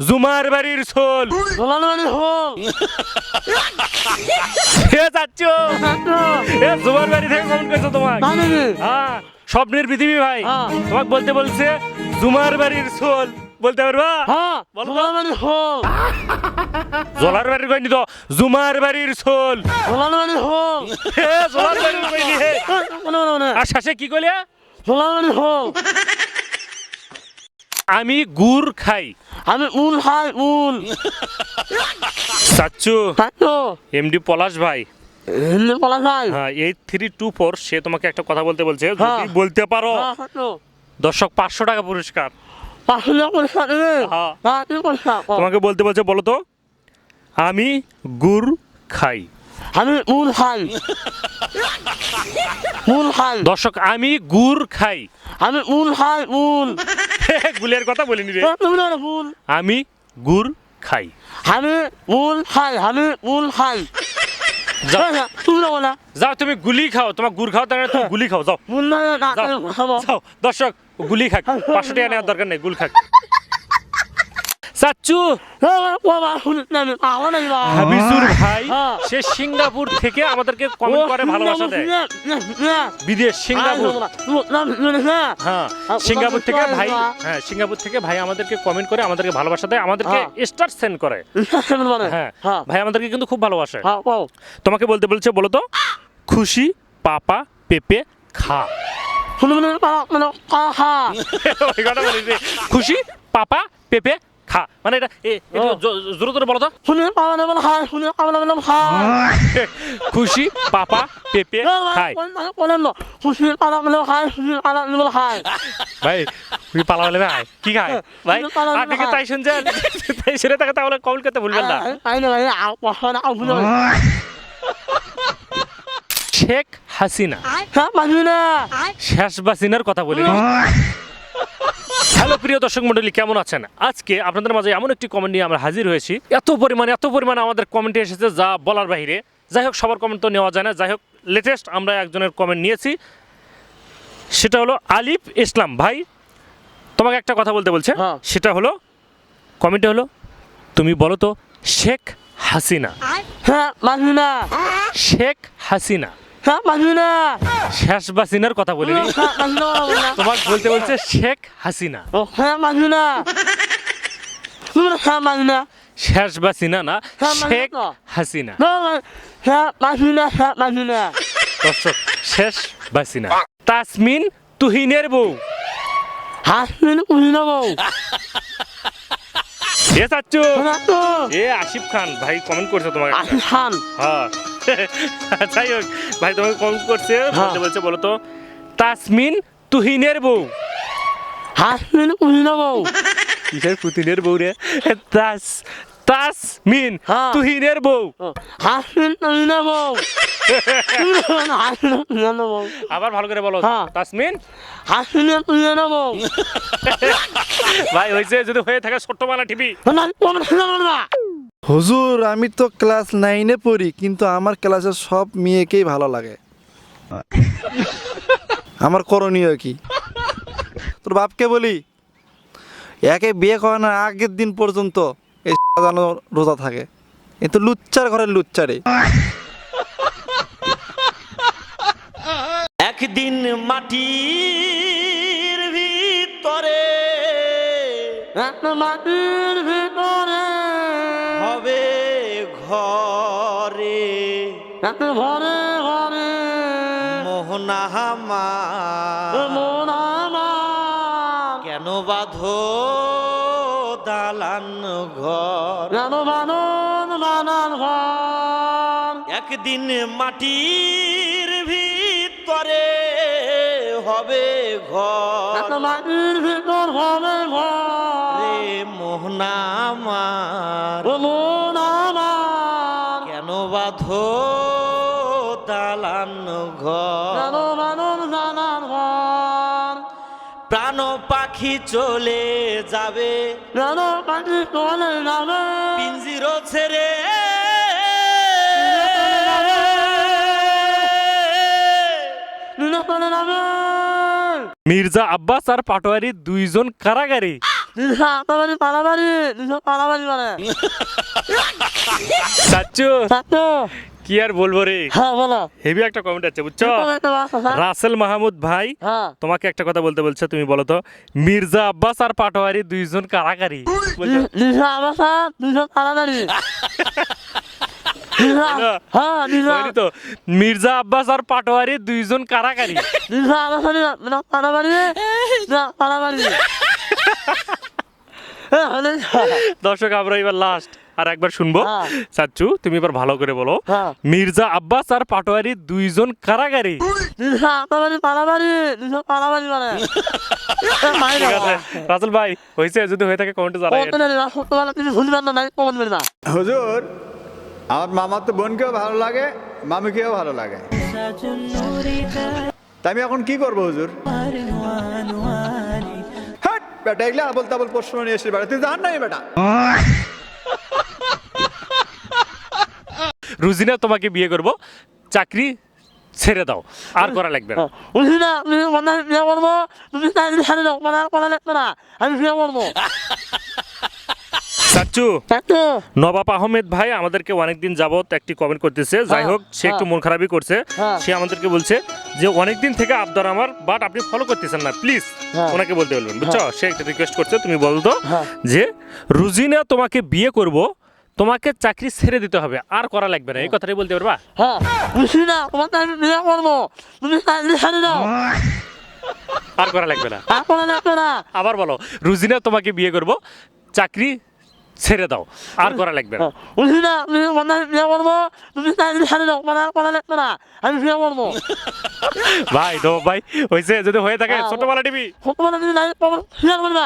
জুমার বাড়ির সোল। জোলার বাড়ির হোল। এ চাচ্চু, এ জুমার বাড়ি থেকে কমেন্ট করছো তোমাকে। তাই নাকি? হ্যাঁ, স্বপ্নের পৃথিবী ভাই হ্যাঁ। তোমাকে বলতে বলছে জুমার বাড়ির সোল, বলতে পারবা? হ্যাঁ, বলো তো। জোলার বাড়ির হোল। জলার বাড়ির কইনি তো, জুমার বাড়ির সোল। জোলার বাড়ির হোল। এ জলার বাড়ির কইনি হে। আর শেষে কি কইলে? জোলার বাড়ির হোল। আমি গুড় খাই। আমি উল খাই উল। চাচ্চু, তাই তো এমডি পলাশ ভাই, হিন্দি বলা যায়। হ্যাঁ 8324 সে তোমাকে একটা কথা বলতে বলছে, যদি হ্যাঁ। বলতে পারো হ্যাঁ, তাই তো। দর্শক 500 টাকা পুরস্কার। 500 টাকা পয়সা দেবে। হ্যাঁ। হ্যাঁ, কি পয়সা? তোমাকে বলতে বলছে, বলো তো। আমি গুড় খাই। আমি উল খাই। উল খাই। দর্শক, আমি গুড় খাই। আমি উল খাই উল। গুলের কথা বলিনি রে। তুমি না উল। আমি গুড় খাই। আমি উল খাই। আমি উল খাই। যাও, তুমি না বলা। যাও তুমি গুলি খাও, তোমার গুড় খাও, তার মানে তুমি গুলি খাও, যাও উল না যাও, খাবো। যাও। দর্শক, গুলি খাক, 500 টাকা নেওয়ার দরকার নেই, গুল খাক। চাচ্চু, হাবিজুর ভাই হ্যাঁ। সে সিঙ্গাপুর থেকে আমাদেরকে কমেন্ট করে ভালোবাসা দেয়। বিদেশ সিঙ্গাপুর, হ্যাঁ সিঙ্গাপুর থেকে ভাই, হ্যাঁ সিঙ্গাপুর থেকে ভাই আমাদেরকে কমেন্ট করে আমাদেরকে ভালোবাসা দেয়, আমাদেরকে স্টার সেন্ড করে। হ্যাঁ ভাই আমাদেরকে কিন্তু খুব ভালোবাসে। তোমাকে বলতে বলছে, বলো তো। খুশি পাপা পেপে খা। ওই কথা বলিস রে। খুশি পাপা পেপে খা, মানে এটা জোরে জোরে বলো তো। খুশি পাপা পেপে খায়। ভাই তুমি পালা বলে ভাই কি খায় ভাই, আপনি কি তাই শুনছেন? তাই শুনে থাকে, তাহলে কমেন্ট করতে ভুলবেন না। শেখ হাসিনা, শেষ হাসিনার কথা বলি। হ্যালো প্রিয় দর্শক মণ্ডলী, কেমন আছেন? আজকে আপনাদের মাঝে এমন একটি কমেন্ট নিয়ে আমরা হাজির হয়েছি। এত পরিমাণে আমাদের কমেন্টে এসেছে যা বলার বাইরে। যাই হোক, সবার কমেন্ট তো নেওয়া যায় না। যাই হোক, লেটেস্ট আমরা একজনের কমেন্ট নিয়েছি, সেটা হলো আলিফ ইসলাম ভাই। তোমাকে একটা কথা বলতে বলছে, হ্যাঁ। সেটা হলো কমেন্টে হলো, তুমি বলো তো শেখ হাসিনা। শেখ হাসিনা, শেষ হাসিনার কথা বলিনি, তোমাকে বলতে বলছে শেখ হাসিনা। শেষ হাসিনা না, শেখ হাসিনা। দর্শক, শেষ হাসিনা। তাসমিন তুহিনের বউ। এ চাচ্চু, এ আসিফ খান ভাই কমেন্ট করছে তোমাকে। হ্যাঁ যাই হোক ভাই, তোমাকে কমেন্ট করছে, বলতে বলছে, বলো তো। তাসমিন তুহিনের বউ। কিসের পুতিনের বউ রে? তাসমিন হ্যাঁ। তুহিনের বউ। আবার ভালো করে বলো। হ্যাঁ। তাসমিন ভাই হয়েছে, যদি হয়ে থাকে ছোট্ট মালা টিভি। হুজুর, আমি তো ক্লাস 9-এ পড়ি, কিন্তু আমার ক্লাসের সব মেয়েকেই ভালো লাগে। আমার করণীয় কি? তোর বাপকে বলি, একে বিয়ে করানোর আগের দিন পর্যন্ত এই যেন রোজা থাকে। কিন্তু লুচ্চার ঘরের লুচ্চারে। একদিন মাটির ভিতরে মাটির ভিতরে হবে ঘরে ঘরে ঘরে মোহনাহামা মন আমার কেন বাঁধো দালান ঘর। যেন বানন বানান ঘর। একদিন মাটির ভিতরে হবে ঘর মাটির ভিতর হবে ঘর। রে মোহনামার মন আমার কেন বাঁধো দালান ঘর। যেন বানন বানান ঘর। প্রাণ পাখি চলে যাবে যেন পাখি চলে যাবে পিঞ্জির ছেড়ে চলে যাবে। মির্জা আব্বাস আর পাটোয়ারি দুইজন কারাগারি। নিশা আতাবাড়ি পালাবাড়ি নিশা পালাবাড়ি মানে চাচ্চু চাচু কি আর বলবো রে, হ্যাঁ বলো হেভি একটা কমেন্ট আছে বুঝছো। একটা বাসা হ্যাঁ রাসেল মাহমুদ ভাই হ্যাঁ তোমাকে একটা কথা বলতে বলছে, তুমি বলো তো মির্জা আব্বাস আর পাটোয়ারি দুইজন কারাকারি বলছে। নিশা বাসা নিশা পালাবাড়ি নিশা হ্যাঁ নিশা হয়নি তো, মির্জা আব্বাস আর পাটোয়ারি দুইজন কারাকারি। নিশা বাসা নিশা পালাবাড়ি নিশা পালাবাড়ি দর্শক আমরা এবার লাস্ট আর একবার শুনবো। হ্যাঁ। চাচ্চু তুমি এবার ভালো করে বলো, হ্যাঁ মির্জা আব্বাস আর পাটোয়ারি দুইজন কারাগারি। নিশা আতাবাড়ি পালাবাড়ি নিশা পালাবাড়ি মানে ঠিক আছে রাসেল ভাই, হয়েছে যদি হয়ে থাকে কমেন্টে জানাবেন। তুমি ভুলবেন না নাই কমন না হুজুর আমার মামার তো বোনকেও ভালো লাগে, মামিকেও ভালো লাগে, তা আমি এখন কি করবো হুজুর? হাট বেটা, এগুলো আবল তাবল প্রশ্ন নিয়ে এসে বেটা, তুই জান নাই বেটা। রুজিনা তোমাকে বিয়ে করব, চাকরি ছেড়ে দাও, আর করা লাগবে না। বুঝলি না তুমি মনে বিয়ে করবো তুমি চাকরি ছাড়ে দাও মানে আর করা লাগবে না আমি বিয়ে করবো চাচ্চু চাচু নবাব আহমেদ ভাই আমাদেরকে অনেকদিন যাবত একটি কমেন্ট করতেছে, যাই হোক সে একটু মন খারাপই করছে। হ্যাঁ। সে আমাদেরকে বলছে যে অনেকদিন থেকে আবদার আমার, বাট আপনি ফলো করতেছেন না, প্লিজ হ্যাঁ। ওনাকে বলতে বলবেন বুঝছো। সে একটা রিকোয়েস্ট করছে, তুমি বলতো হ্যাঁ। যে রুজিনা তোমাকে বিয়ে করব, তোমাকে চাকরি ছেড়ে দিতে হবে, আর করা লাগবে না, এই কথাটাই বলতে পারবা। হ্যাঁ বুঝলি না তোমার আমি বিয়ে করবো তুমি চাকরি ছাড়ে দাও আর করা লাগবে না। আর করা লাগবে না আবার বলো, রুজিনা তোমাকে বিয়ে করব, চাকরি ছেড়ে দাও, আর করা লাগবে না। বুঝলি না তুমি মনে বিয়ে করবো তুমি চাকরি ছাড়ে দাও মানে আর করা লাগবে না আমি বিয়ে করবো ভাই তো ভাই হয়েছে যদি হয়ে থাকে হ্যাঁ। ছোটবেলা টিভি তোমার তুমি নাই বিয়ে করবা